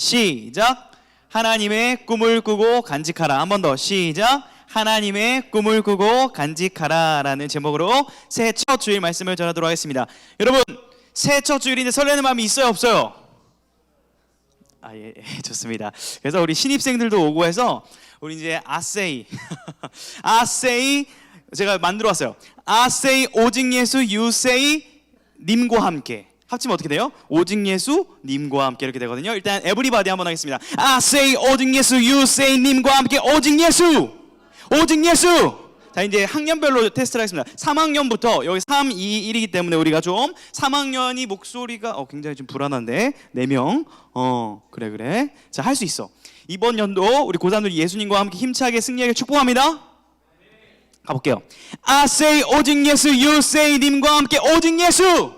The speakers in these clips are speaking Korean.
시작. 하나님의 꿈을 꾸고 간직하라. 한 번 더. 시작. 하나님의 꿈을 꾸고 간직하라 라는 제목으로 새해 첫 주일 말씀을 전하도록 하겠습니다. 여러분, 새해 첫 주일인데 설레는 마음이 있어요, 없어요? 예, 좋습니다. 그래서 우리 신입생들도 오고 해서 우리 이제 아세이 아세이 제가 만들어 왔어요. 아세이 오직 예수 유세이 님과 함께 합치면 어떻게 돼요? 오직 예수 님과 함께 이렇게 되거든요. 일단 에브리바디 한번 하겠습니다. 아세이 오직 예수 유세이 님과 함께 오직 예수 오직 예수. 자, 이제 학년별로 테스트를 하겠습니다. 3학년부터 여기 3, 2, 1이기 때문에 우리가 좀 3학년이 목소리가 굉장히 좀 불안한데 4명 그래 자, 할 수 있어. 이번 연도 우리 고3들이 예수님과 함께 힘차게 승리하게 축복합니다. 가볼게요. I say 오직 예수, you say 님과 함께 오직 예수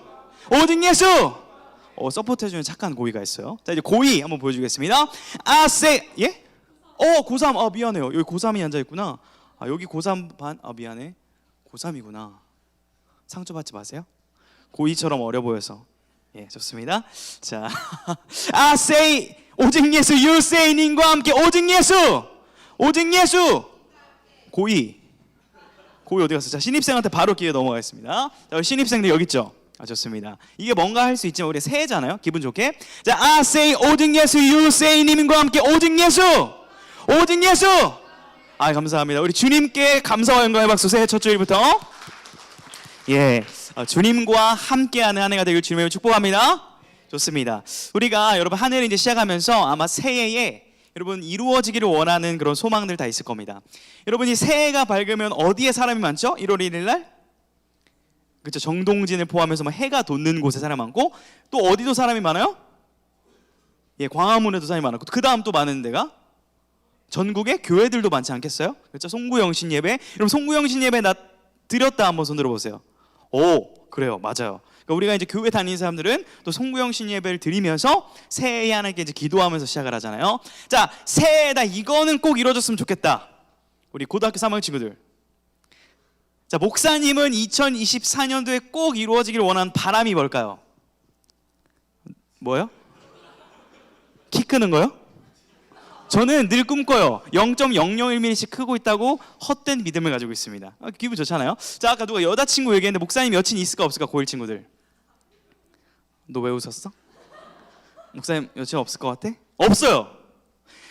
오직 예수. 서포트 해주는 착한 고이가 있어요. 자, 이제 고이 한번 보여주겠습니다. I say 예? 고3 미안해요. 여기 고3이 앉아있구나. 여기 고3 반 미안해. 고3이구나. 상처받지 마세요. 고2처럼 어려 보여서. 예, 좋습니다. 자, I say 오직 예수, you say 님과 함께 오직 예수 오직 예수. 고2 어디 갔어? 자, 신입생한테 바로 기회 넘어가겠습니다. 자, 신입생들 여기 있죠? 좋습니다. 이게 뭔가 할 수 있지만 우리 새해잖아요. 기분 좋게. 자, I say 오직 예수, you say 님과 함께 오직 예수 오직 예수. 감사합니다. 우리 주님께 감사와 영광의 박수. 새해 첫 주일부터 예, 주님과 함께하는 한 해가 되길 주님을 축복합니다. 좋습니다. 우리가 여러분 한 해를 이제 시작하면서 아마 새해에 여러분 이루어지기를 원하는 그런 소망들 다 있을 겁니다. 여러분이 새해가 밝으면 어디에 사람이 많죠? 1월 1일 날? 그렇죠. 정동진을 포함해서 해가 돋는 곳에 사람이 많고, 또 어디도 사람이 많아요? 예, 광화문에도 사람이 많았고, 그 다음 또 많은 데가 전국에 교회들도 많지 않겠어요? 그렇죠. 송구영신 예배. 여러분 송구영신 예배 나 드렸다 한번 손 들어보세요. 그래요. 맞아요. 그러니까 우리가 이제 교회 다니는 사람들은 또 송구영신 예배를 드리면서 새해 하나님께 이제 기도하면서 시작을 하잖아요. 자, 새해다 이거는 꼭 이루어졌으면 좋겠다. 우리 고등학교 3학년 친구들. 자, 목사님은 2024년도에 꼭 이루어지기를 원하는 바람이 뭘까요? 뭐요? 키 크는 거요? 저는 늘 꿈꿔요. 0.001mm씩 크고 있다고 헛된 믿음을 가지고 있습니다. 기분 좋잖아요. 자, 아까 누가 여자친구 얘기했는데 목사님 여친 있을까 없을까? 고1 친구들. 너 왜 웃었어? 목사님 여친 없을 것 같아? 없어요.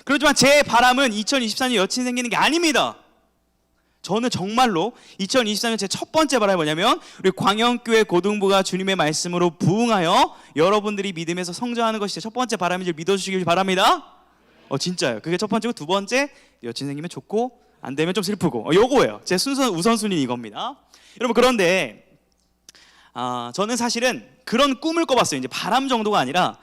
그렇지만 제 바람은 2024년 여친 생기는 게 아닙니다. 저는 정말로 2024년 제 첫 번째 바람이 뭐냐면 우리 광영교회 고등부가 주님의 말씀으로 부응하여 여러분들이 믿음에서 성장하는 것이 제 첫 번째 바람인 줄 믿어주시길 바랍니다. 진짜요. 그게 첫 번째고, 두 번째 여친 생기면 좋고 안 되면 좀 슬프고 요거예요. 제 우선순위는 이겁니다. 여러분, 그런데 저는 사실은 그런 꿈을 꿔봤어요. 이제 바람 정도가 아니라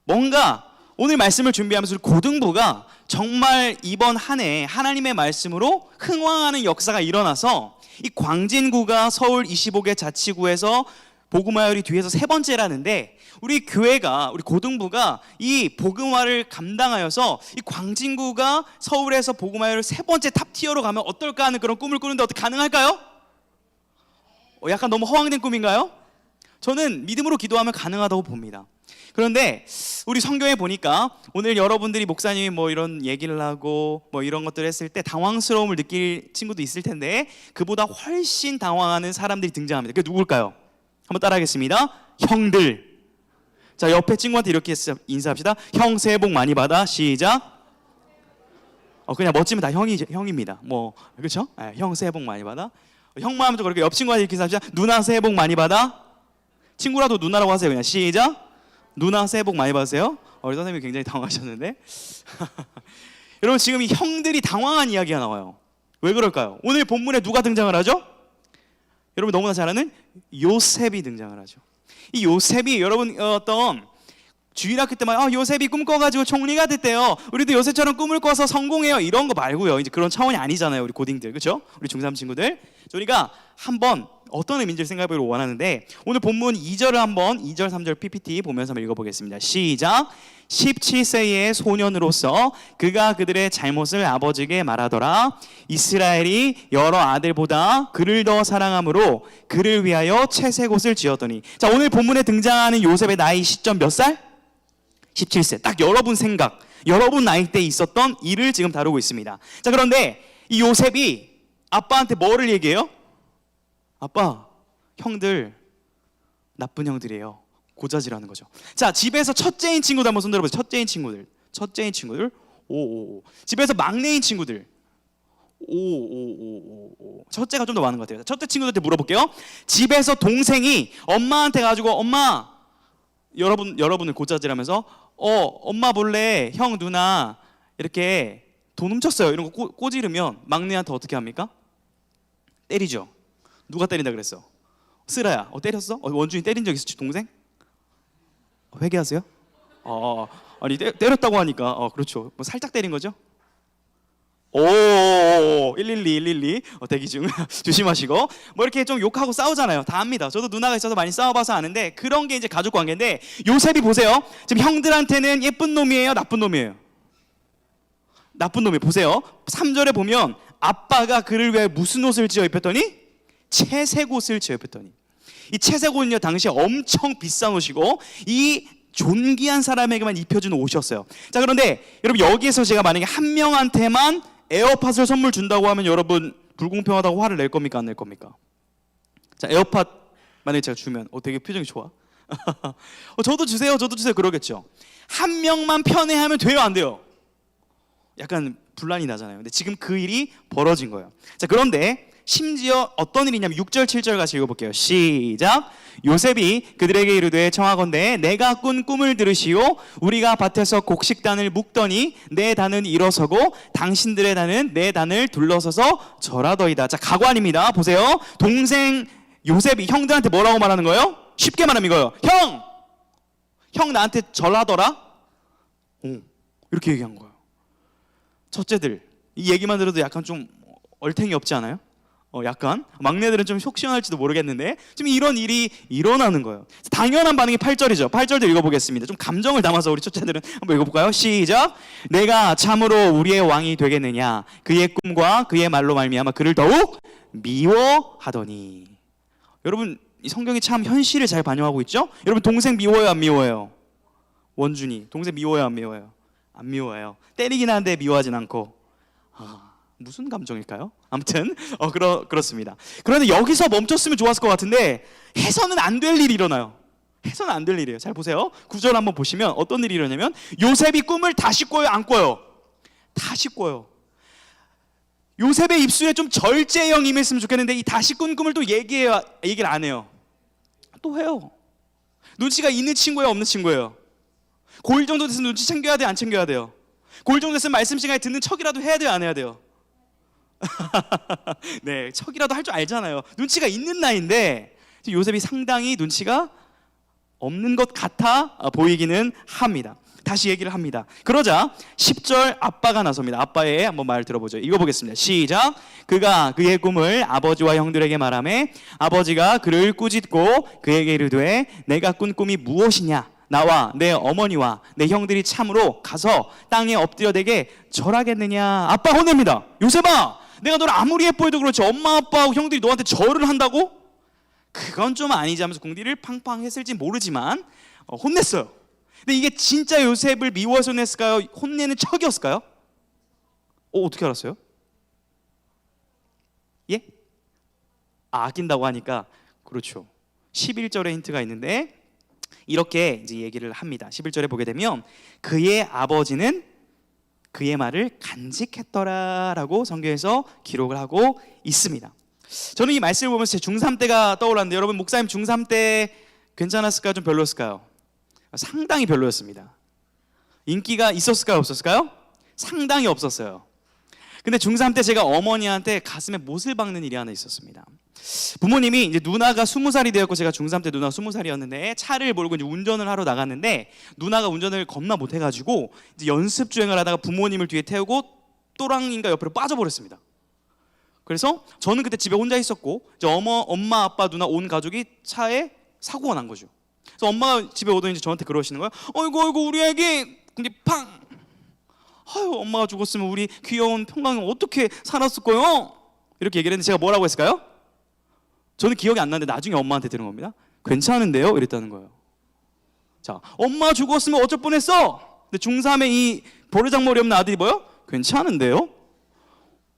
뭔가 오늘 말씀을 준비하면서 고등부가 정말 이번 한 해 하나님의 말씀으로 흥왕하는 역사가 일어나서 이 광진구가 서울 25개 자치구에서 복음화율이 뒤에서 세 번째라는데, 우리 교회가, 우리 고등부가 이 복음화를 감당하여서 이 광진구가 서울에서 복음화율 세 번째 탑티어로 가면 어떨까 하는 그런 꿈을 꾸는데 어떻게 가능할까요? 약간 너무 허황된 꿈인가요? 저는 믿음으로 기도하면 가능하다고 봅니다. 그런데 우리 성경에 보니까 오늘 여러분들이 목사님이 뭐 이런 얘기를 하고 뭐 이런 것들을 했을 때 당황스러움을 느낄 친구도 있을 텐데, 그보다 훨씬 당황하는 사람들이 등장합니다. 그게 누굴까요? 한번 따라하겠습니다. 형들. 자, 옆에 친구한테 이렇게 인사합시다. 형 새해 복 많이 받아. 시작. 그냥 멋지면 다 형입니다. 그렇죠? 형 새해 복 많이 받아. 형만 하면 좀 그렇게 옆 친구한테 이렇게 인사합시다. 누나 새해 복 많이 받아. 친구라도 누나라고 하세요. 그냥 시작. 누나 새해 복 많이 받으세요. 우리 선생님이 굉장히 당황하셨는데 여러분, 지금 이 형들이 당황한 이야기가 나와요. 왜 그럴까요? 오늘 본문에 누가 등장을 하죠? 여러분 너무나 잘 아는 요셉이 등장을 하죠. 이 요셉이 여러분 어떤 주일학교 때만 요셉이 꿈꿔가지고 총리가 됐대요. 우리도 요셉처럼 꿈을 꿔서 성공해요. 이런 거 말고요. 이제 그런 차원이 아니잖아요. 우리 고딩들, 그렇죠? 우리 중3 친구들. 우리가 한번 어떤 의미인지를 생각해보기를 원하는데, 오늘 본문 2절을 한번 2절 3절 PPT 보면서 한번 읽어보겠습니다. 시작. 17세의 소년으로서 그가 그들의 잘못을 아버지에게 말하더라. 이스라엘이 여러 아들보다 그를 더 사랑함으로 그를 위하여 채색옷을 지었더니. 자, 오늘 본문에 등장하는 요셉의 나이 시점 몇 살? 17세. 딱 여러분 생각, 여러분 나이대에 있었던 일을 지금 다루고 있습니다. 자, 그런데 이 요셉이 아빠한테 뭐를 얘기해요? 아빠, 형들 나쁜 형들이에요. 고자질하는 거죠. 자, 집에서 첫째인 친구들 한번 손 들어보세요. 첫째인 친구들. 오오오. 집에서 막내인 친구들. 오오오오오. 첫째가 좀 더 많은 것 같아요. 첫째 친구들한테 물어볼게요. 집에서 동생이 엄마한테 가지고 엄마, 여러분을 고자질하면서 엄마 몰래 형 누나 이렇게 돈 훔쳤어요. 이런 거 꼬지르면 막내한테 어떻게 합니까? 때리죠. 누가 때린다 그랬어? 쓰라야. 때렸어? 원준이 때린 적 있었지 동생? 회개하세요? 아니 때렸다고 하니까 그렇죠. 뭐 살짝 때린 거죠? 오 112 대기 중 조심하시고 뭐 이렇게 좀 욕하고 싸우잖아요. 다 압니다. 저도 누나가 있어서 많이 싸워봐서 아는데 그런 게 이제 가족 관계인데 요셉이 보세요. 지금 형들한테는 예쁜 놈이에요, 나쁜 놈이에요? 나쁜 놈이 보세요. 3절에 보면 아빠가 그를 위해 무슨 옷을 지어 입혔더니 채색 옷을 지어 입혔더니 이 채색 옷은요 당시에 엄청 비싼 옷이고 이 존귀한 사람에게만 입혀준 옷이었어요. 자, 그런데 여러분 여기에서 제가 만약에 한 명한테만 에어팟을 선물 준다고 하면 여러분 불공평하다고 화를 낼 겁니까, 안 낼 겁니까? 자, 에어팟 만약에 제가 주면 되게 표정이 좋아. 저도 주세요 그러겠죠. 한 명만 편애하면 돼요, 안 돼요? 약간 분란이 나잖아요. 근데 지금 그 일이 벌어진 거예요. 자, 그런데 심지어 어떤 일이냐면 6절 7절 같이 읽어볼게요. 시작. 요셉이 그들에게 이르되 청하건대 내가 꾼 꿈을 들으시오. 우리가 밭에서 곡식단을 묶더니 내 단은 일어서고 당신들의 단은 내 단을 둘러서서 절하더이다. 자, 가관입니다. 보세요. 동생 요셉이 형들한테 뭐라고 말하는 거예요? 쉽게 말하면 이거예요. 형 나한테 절하더라. 이렇게 얘기한 거예요. 첫째들 이 얘기만 들어도 약간 좀 얼탱이 없지 않아요? 약간 막내들은 좀 속시원할지도 모르겠는데 지금 이런 일이 일어나는 거예요. 당연한 반응이 8절이죠. 8절도 읽어보겠습니다. 좀 감정을 담아서 우리 첫째들은 한번 읽어볼까요? 시작. 내가 참으로 우리의 왕이 되겠느냐? 그의 꿈과 그의 말로 말미암아 그를 더욱 미워하더니. 여러분 이 성경이 참 현실을 잘 반영하고 있죠? 여러분 동생 미워요, 안 미워요? 원준이 동생 미워요, 안 미워요? 안 미워요. 때리긴 하는데 미워하진 않고. 무슨 감정일까요? 아무튼 그렇습니다. 그런데 여기서 멈췄으면 좋았을 것 같은데 해서는 안 될 일이 일어나요. 해서는 안 될 일이에요. 잘 보세요. 9절 한번 보시면 어떤 일이 일어나냐면 요셉이 꿈을 다시 꿔요, 안 꿔요? 다시 꿔요. 요셉의 입술에 좀 절제형 임했으면 좋겠는데 이 다시 꾼 꿈을 또 얘기를 안 해요. 또 해요. 눈치가 있는 친구예요, 없는 친구예요? 고1 정도 됐으면 눈치 챙겨야 돼요, 안 챙겨야 돼요? 고1 정도 됐으면 말씀 시간에 듣는 척이라도 해야 돼요, 안 해야 돼요? 네, 척이라도 할 줄 알잖아요. 눈치가 있는 나이인데 요셉이 상당히 눈치가 없는 것 같아 보이기는 합니다. 다시 얘기를 합니다. 그러자 10절 아빠가 나섭니다. 아빠의 한번 말 들어보죠. 읽어보겠습니다. 시작. 그가 그의 꿈을 아버지와 형들에게 말하매 아버지가 그를 꾸짖고 그에게 이르되 내가 꾼 꿈이 무엇이냐? 나와 내 어머니와 내 형들이 참으로 가서 땅에 엎드려 내게 절하겠느냐? 아빠 혼냅니다. 요셉아, 내가 너를 아무리 예뻐해도 그렇지 엄마 아빠하고 형들이 너한테 절을 한다고? 그건 좀 아니지 하면서 궁디를 팡팡 했을지 모르지만 혼냈어요. 근데 이게 진짜 요셉을 미워해서 혼냈을까요? 혼내는 척이었을까요? 어떻게 알았어요? 예? 아낀다고 하니까 그렇죠. 11절에 힌트가 있는데 이렇게 이제 얘기를 합니다. 11절에 보게 되면 그의 아버지는 그의 말을 간직했더라라고 성경에서 기록을 하고 있습니다. 저는 이 말씀을 보면서 제 중3 때가 떠올랐는데 여러분 목사님 중3 때 괜찮았을까요? 좀 별로였을까요? 상당히 별로였습니다. 인기가 있었을까요? 없었을까요? 상당히 없었어요. 근데 중3 때 제가 어머니한테 가슴에 못을 박는 일이 하나 있었습니다. 부모님이 이제 누나가 20살이 되었고 제가 중3 때 누나가 20살이었는데 차를 몰고 이제 운전을 하러 나갔는데 누나가 운전을 겁나 못해가지고 이제 연습 주행을 하다가 부모님을 뒤에 태우고 또랑인가 옆으로 빠져버렸습니다. 그래서 저는 그때 집에 혼자 있었고 이제 엄마, 아빠, 누나 온 가족이 차에 사고가 난 거죠. 그래서 엄마가 집에 오더니 이제 저한테 그러시는 거예요. 어이구 우리 애기 근데 팡. 아유 엄마가 죽었으면 우리 귀여운 평강이 어떻게 살았을 거요? 이렇게 얘기를 했는데 제가 뭐라고 했을까요? 저는 기억이 안 나는데 나중에 엄마한테 들은 겁니다. 괜찮은데요? 이랬다는 거예요. 자, 엄마 죽었으면 어쩔 뻔했어. 근데 중3의 이 버르장머리 없는 아들이 뭐요? 괜찮은데요?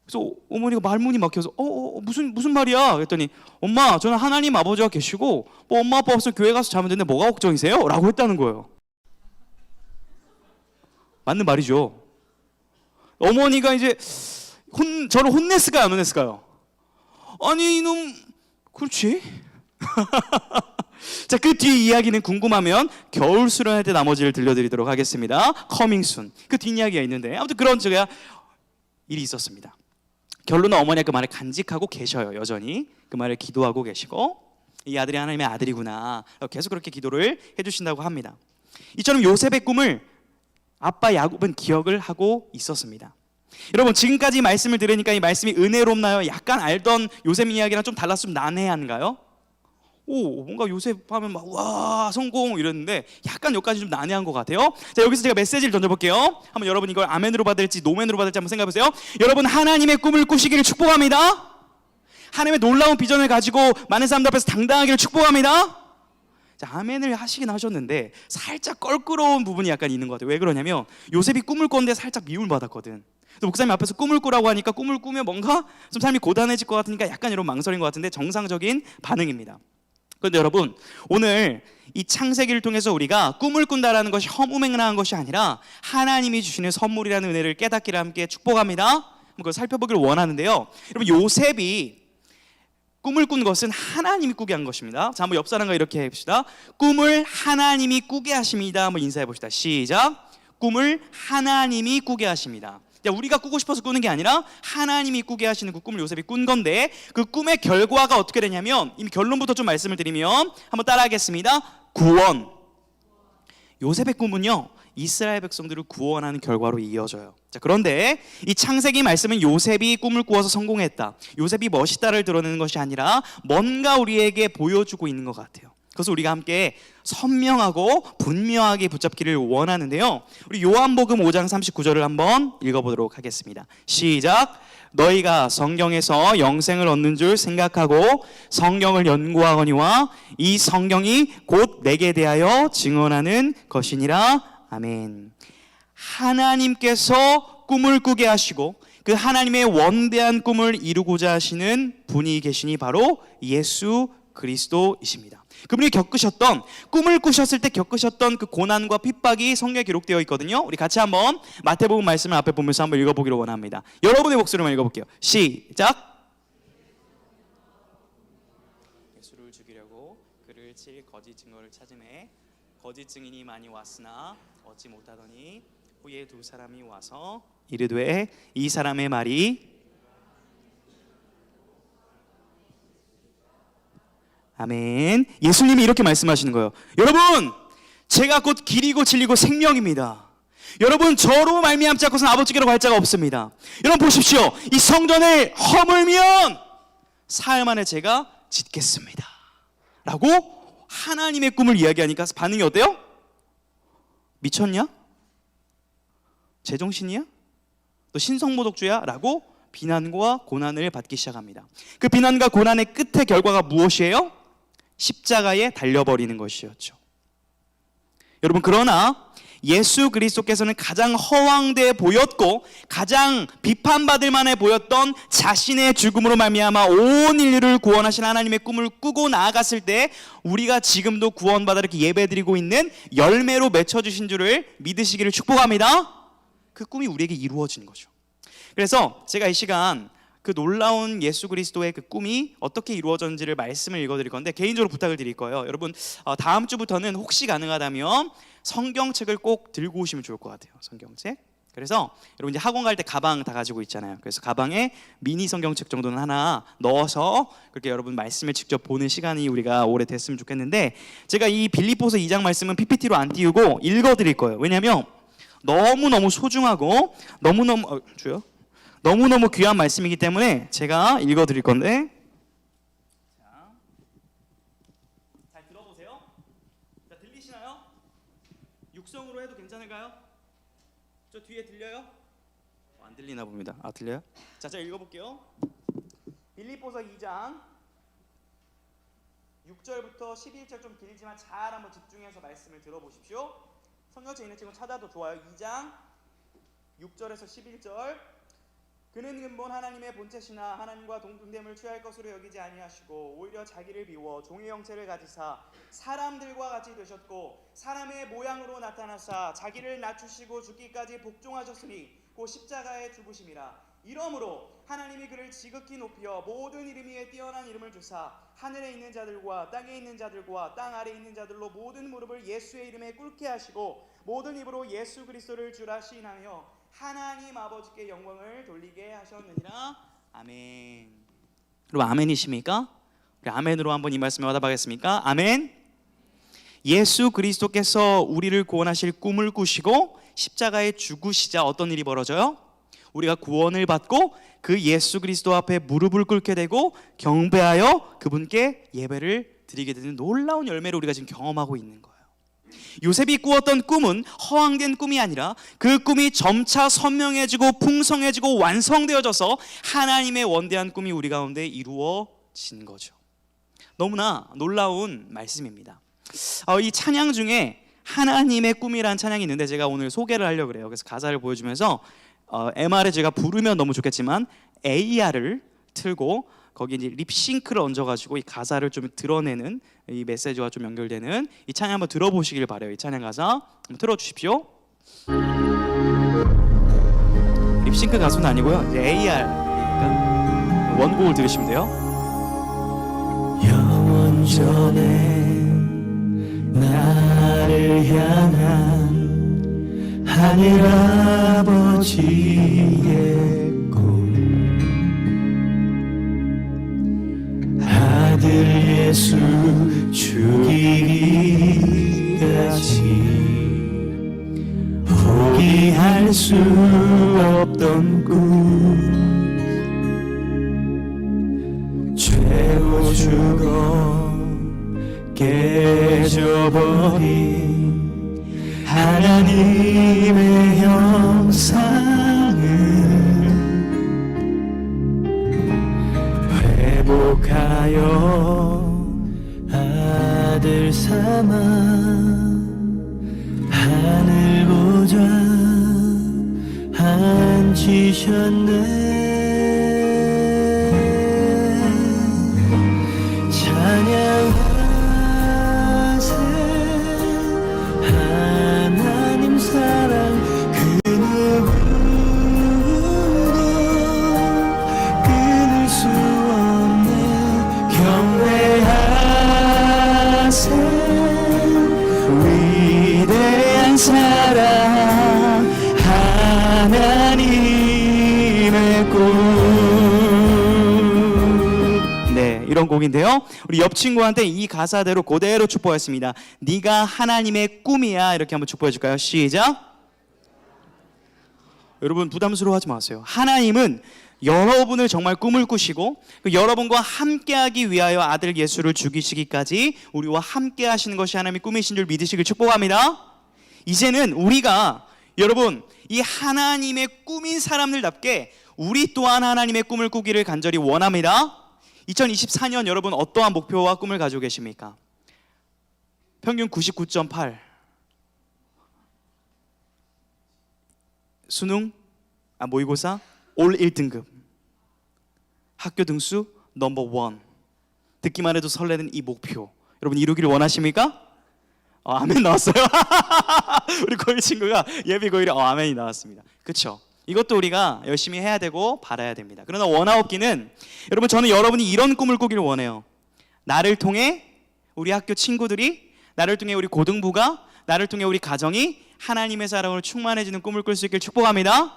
그래서 어머니가 말문이 막혀서 무슨 말이야? 그랬더니 엄마, 저는 하나님 아버지가 계시고 뭐 엄마 아빠 없으면 교회 가서 자면 되는데 뭐가 걱정이세요? 라고 했다는 거예요. 맞는 말이죠. 어머니가 이제 저를 혼냈을까요? 안 혼냈을까요? 아니 이놈, 그렇지. 자, 그 뒤 이야기는 궁금하면 겨울 수련회 때 나머지를 들려드리도록 하겠습니다. 커밍 순. 그 뒷이야기가 있는데 아무튼 그런 제가 일이 있었습니다. 결론은 어머니가 그 말을 간직하고 계셔요. 여전히 그 말을 기도하고 계시고, 이 아들이 하나님의 아들이구나 계속 그렇게 기도를 해주신다고 합니다. 이처럼 요셉의 꿈을 아빠 야곱은 기억을 하고 있었습니다. 여러분, 지금까지 말씀을 들으니까 이 말씀이 은혜롭나요? 약간 알던 요셉 이야기랑 좀 달라서 좀 난해한가요? 뭔가 요셉 하면 막 와 성공 이랬는데 약간 여기까지 좀 난해한 것 같아요. 자, 여기서 제가 메시지를 던져볼게요. 한번 여러분 이걸 아멘으로 받을지 노멘으로 받을지 한번 생각해보세요. 여러분, 하나님의 꿈을 꾸시기를 축복합니다. 하나님의 놀라운 비전을 가지고 많은 사람들 앞에서 당당하기를 축복합니다. 자, 아멘을 하시긴 하셨는데 살짝 껄끄러운 부분이 약간 있는 것 같아요. 왜 그러냐면 요셉이 꿈을 꿨는데 살짝 미움을 받았거든. 목사님 앞에서 꿈을 꾸라고 하니까 꿈을 꾸면 뭔가 좀 삶이 고단해질 것 같으니까 약간 이런 망설인 것 같은데 정상적인 반응입니다. 그런데 여러분, 오늘 이 창세기를 통해서 우리가 꿈을 꾼다라는 것이 허무맹랑한 것이 아니라 하나님이 주시는 선물이라는 은혜를 깨닫기를 함께 축복합니다. 그걸 살펴보기를 원하는데요. 여러분, 요셉이 꿈을 꾼 것은 하나님이 꾸게 한 것입니다. 자, 한번 옆 사람과 이렇게 해봅시다. 꿈을 하나님이 꾸게 하십니다. 한번 인사해 봅시다. 시작. 꿈을 하나님이 꾸게 하십니다. 우리가 꾸고 싶어서 꾸는 게 아니라 하나님이 꾸게 하시는 그 꿈을 요셉이 꾼 건데, 그 꿈의 결과가 어떻게 되냐면, 이미 결론부터 좀 말씀을 드리면 한번 따라하겠습니다. 구원. 요셉의 꿈은요, 이스라엘 백성들을 구원하는 결과로 이어져요. 자, 그런데 이 창세기 말씀은 요셉이 꿈을 꾸어서 성공했다, 요셉이 멋있다를 드러내는 것이 아니라 뭔가 우리에게 보여주고 있는 것 같아요. 그래서 우리가 함께 선명하고 분명하게 붙잡기를 원하는데요. 우리 요한복음 5장 39절을 한번 읽어보도록 하겠습니다. 시작. 너희가 성경에서 영생을 얻는 줄 생각하고 성경을 연구하거니와 이 성경이 곧 내게 대하여 증언하는 것이니라. 아멘. 하나님께서 꿈을 꾸게 하시고 그 하나님의 원대한 꿈을 이루고자 하시는 분이 계시니 바로 예수 그리스도이십니다. 그분이 겪으셨던, 꿈을 꾸셨을 때 겪으셨던 그 고난과 핍박이 성경에 기록되어 있거든요. 우리 같이 한번 마태복음 말씀을 앞에 보면서 한번 읽어보기를 원합니다. 여러분의 목소리만 읽어볼게요. 시작. 예수를 죽이려고 그를 칠 거짓 증거를 찾음에 거짓 증인이 많이 왔으나 얻지 못하더니 후에 두 사람이 와서 이르되 이 사람의 말이 아멘. 예수님이 이렇게 말씀하시는 거예요. 여러분, 제가 곧 길이고 진리고 생명입니다. 여러분, 저로 말미암지 않고서는 아버지께로 갈 자가 없습니다. 여러분 보십시오. 이 성전을 허물면 사흘 만에 제가 짓겠습니다 라고 하나님의 꿈을 이야기하니까 반응이 어때요? 미쳤냐? 제정신이야? 너 신성모독주야? 라고 비난과 고난을 받기 시작합니다. 그 비난과 고난의 끝의 결과가 무엇이에요? 십자가에 달려버리는 것이었죠. 여러분, 그러나 예수 그리스도께서는 가장 허황돼 보였고 가장 비판받을 만해 보였던 자신의 죽음으로 말미암아 온 인류를 구원하신 하나님의 꿈을 꾸고 나아갔을 때 우리가 지금도 구원받아 이렇게 예배드리고 있는 열매로 맺혀주신 줄을 믿으시기를 축복합니다. 그 꿈이 우리에게 이루어진 거죠. 그래서 제가 이 시간 그 놀라운 예수 그리스도의 그 꿈이 어떻게 이루어졌는지를 말씀을 읽어드릴 건데, 개인적으로 부탁을 드릴 거예요. 여러분, 다음 주부터는 혹시 가능하다면 성경책을 꼭 들고 오시면 좋을 것 같아요. 성경책. 그래서 여러분 이제 학원 갈 때 가방 다 가지고 있잖아요. 그래서 가방에 미니 성경책 정도는 하나 넣어서 그렇게 여러분 말씀을 직접 보는 시간이 우리가 오래 됐으면 좋겠는데, 제가 이 빌립보서 2장 말씀은 PPT로 안 띄우고 읽어드릴 거예요. 왜냐하면 너무너무 소중하고 너무너무 귀한 말씀이기 때문에 제가 읽어드릴 건데, 잘 들어보세요. 자, 들리시나요? 육성으로 해도 괜찮을까요? 저 뒤에 들려요? 안 들리나 봅니다. 아, 들려요? 자, 제가 읽어볼게요. 빌립보서 2장 6절부터 11절 좀 길지만 잘 한번 집중해서 말씀을 들어보십시오. 성경책 있는 친구 찾아도 좋아요. 2장 6절에서 11절. 그는 근본 하나님의 본체시나 하나님과 동등됨을 취할 것으로 여기지 아니하시고 오히려 자기를 비워 종의 형체를 가지사 사람들과 같이 되셨고 사람의 모양으로 나타나사 자기를 낮추시고 죽기까지 복종하셨으니 곧 십자가에 죽으심이라. 이러므로 하나님이 그를 지극히 높여 모든 이름 위에 뛰어난 이름을 주사 하늘에 있는 자들과 땅에 있는 자들과 땅 아래에 있는 자들로 모든 무릎을 예수의 이름에 꿇게 하시고 모든 입으로 예수 그리스도를 주라 시인하며 하나님 아버지께 영광을 돌리게 하셨느니라. 아멘. 여러분 아멘이십니까? 우리 아멘으로 한번 이 말씀을 받아보겠습니까? 아멘. 예수 그리스도께서 우리를 구원하실 꿈을 꾸시고 십자가에 죽으시자 어떤 일이 벌어져요? 우리가 구원을 받고 그 예수 그리스도 앞에 무릎을 꿇게 되고 경배하여 그분께 예배를 드리게 되는 놀라운 열매를 우리가 지금 경험하고 있는 거예요. 요셉이 꾸었던 꿈은 허황된 꿈이 아니라 그 꿈이 점차 선명해지고 풍성해지고 완성되어져서 하나님의 원대한 꿈이 우리 가운데 이루어진 거죠. 너무나 놀라운 말씀입니다. 이 찬양 중에 하나님의 꿈이라는 찬양이 있는데 제가 오늘 소개를 하려고 그래요. 그래서 가사를 보여주면서 MR에 제가 부르면 너무 좋겠지만 AR을 틀고 거기 이제 립싱크를 얹어가지고 이 가사를 좀 드러내는 이 메시지와 좀 연결되는 이 찬양 한번 들어보시길 바래요. 이 찬양 가사 한번 틀어주십시오. 립싱크 가수는 아니고요. 이제 AR 그러니까 원곡을 들으시면 돼요. 영원 전에 나를 향한 하늘 아버지의 아들 예수 죽이기까지 포기할 수 없던 꿈 죄로 죽어 깨져버린 하나님의 형상을 회복하여 아들 삼아 하늘 보좌 앉히셨네. 찬양하세 하나님 사랑 그 누구도 끊을 수 없네. 경배하세 위대한 사랑 하나님의 꿈. 네, 이런 곡인데요. 우리 옆 친구한테 이 가사대로 그대로 축복했습니다. 네가 하나님의 꿈이야. 이렇게 한번 축복해 줄까요? 시작. 여러분 부담스러워하지 마세요. 하나님은 여러분을 정말 꿈을 꾸시고 그 여러분과 함께하기 위하여 아들 예수를 죽이시기까지 우리와 함께 하시는 것이 하나님의 꿈이신 줄 믿으시길 축복합니다. 이제는 우리가 여러분 이 하나님의 꿈인 사람들답게 우리 또한 하나님의 꿈을 꾸기를 간절히 원합니다. 2024년 여러분 어떠한 목표와 꿈을 가지고 계십니까? 평균 99.8 수능, 모의고사 올 1등급 학교 등수 넘버 1 듣기만 해도 설레는 이 목표 여러분 이루기를 원하십니까? 아멘 나왔어요. 우리 고일 친구가 예비 고일에 아멘이 나왔습니다. 그렇죠? 이것도 우리가 열심히 해야 되고 바라야 됩니다. 그러나 원하옵기는 여러분 저는 여러분이 이런 꿈을 꾸기를 원해요. 나를 통해 우리 학교 친구들이 나를 통해 우리 고등부가 나를 통해 우리 가정이 하나님의 사랑으로 충만해지는 꿈을 꿀 수 있길 축복합니다.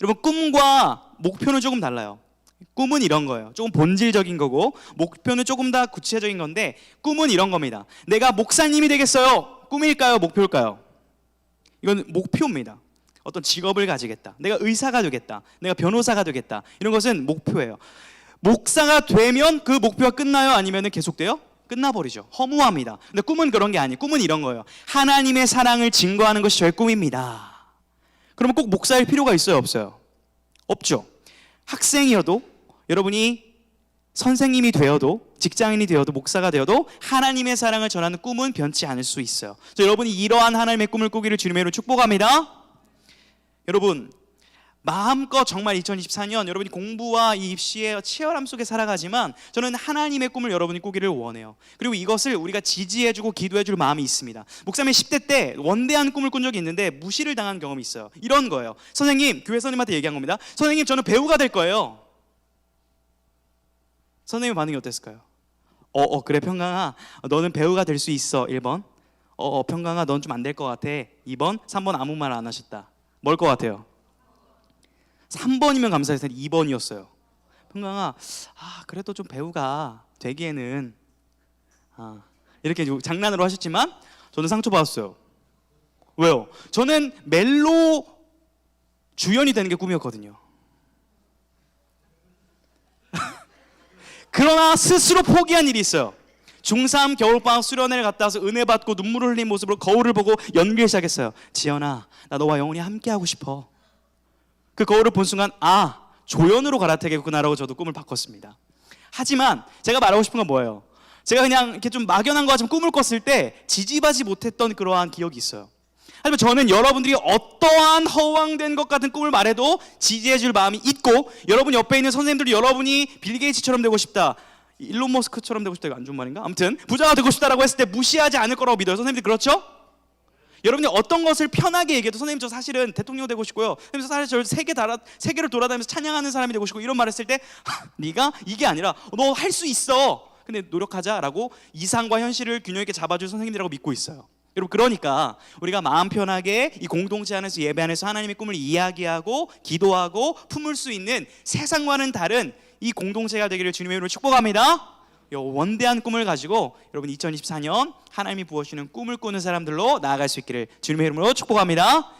여러분 꿈과 목표는 조금 달라요. 꿈은 이런 거예요. 조금 본질적인 거고 목표는 조금 더 구체적인 건데 꿈은 이런 겁니다. 내가 목사님이 되겠어요. 꿈일까요? 목표일까요? 이건 목표입니다. 어떤 직업을 가지겠다. 내가 의사가 되겠다. 내가 변호사가 되겠다. 이런 것은 목표예요. 목사가 되면 그 목표가 끝나요? 아니면 계속돼요? 끝나버리죠. 허무합니다. 근데 꿈은 그런 게 아니에요. 꿈은 이런 거예요. 하나님의 사랑을 증거하는 것이 저의 꿈입니다. 그러면 꼭 목사일 필요가 있어요? 없어요? 없죠. 학생이어도 여러분이 선생님이 되어도, 직장인이 되어도, 목사가 되어도 하나님의 사랑을 전하는 꿈은 변치 않을 수 있어요. 여러분이 이러한 하나님의 꿈을 꾸기를 주님의 이름으로 축복합니다. 여러분, 마음껏 정말 2024년 여러분이 공부와 이 입시의 치열함 속에 살아가지만 저는 하나님의 꿈을 여러분이 꾸기를 원해요. 그리고 이것을 우리가 지지해주고 기도해줄 마음이 있습니다. 목사님 10대 때 원대한 꿈을 꾼 적이 있는데 무시를 당한 경험이 있어요. 이런 거예요. 선생님, 교회 선생님한테 얘기한 겁니다. 선생님, 저는 배우가 될 거예요. 선생님 반응이 어땠을까요? 그래 평강아, 너는 배우가 될 수 있어. 1번. 평강아, 넌 좀 안 될 것 같아. 2번. 3번 아무 말 안 하셨다. 뭘 것 같아요? 3번이면 감사했을 텐데 2번이었어요. 평강아, 그래도 좀 배우가 되기에는 이렇게 장난으로 하셨지만 저는 상처받았어요. 왜요? 저는 멜로 주연이 되는 게 꿈이었거든요. 그러나 스스로 포기한 일이 있어요. 중3 겨울방학 수련회를 갔다 와서 은혜 받고 눈물을 흘린 모습으로 거울을 보고 연기를 시작했어요. 지연아, 나 너와 영원히 함께하고 싶어. 그 거울을 본 순간 조연으로 갈아타겠구나라고 저도 꿈을 바꿨습니다. 하지만 제가 말하고 싶은 건 뭐예요? 제가 그냥 이렇게 좀 막연한 거 같지만 꿈을 꿨을 때 지지하지 못했던 그러한 기억이 있어요. 하지만 저는 여러분들이 어떠한 허황된 것 같은 꿈을 말해도 지지해줄 마음이 있고, 여러분 옆에 있는 선생님들이 여러분이 빌 게이츠처럼 되고 싶다, 일론 머스크처럼 되고 싶다, 이거 안 좋은 말인가? 아무튼 부자가 되고 싶다라고 했을 때 무시하지 않을 거라고 믿어요. 선생님들 그렇죠? 여러분이 어떤 것을 편하게 얘기해도 선생님 저 사실은 대통령 되고 싶고요, 선생님 저 사실 세계를 돌아다니면서 찬양하는 사람이 되고 싶고, 이런 말 했을 때 네가 이게 아니라 너 할 수 있어, 근데 노력하자라고 이상과 현실을 균형 있게 잡아줄 선생님들이라고 믿고 있어요. 여러분, 그러니까 우리가 마음 편하게 이 공동체 안에서, 예배 안에서 하나님의 꿈을 이야기하고 기도하고 품을 수 있는 세상과는 다른 이 공동체가 되기를 주님의 이름으로 축복합니다. 원대한 꿈을 가지고 여러분 2024년 하나님이 부어주시는 꿈을 꾸는 사람들로 나아갈 수 있기를 주님의 이름으로 축복합니다.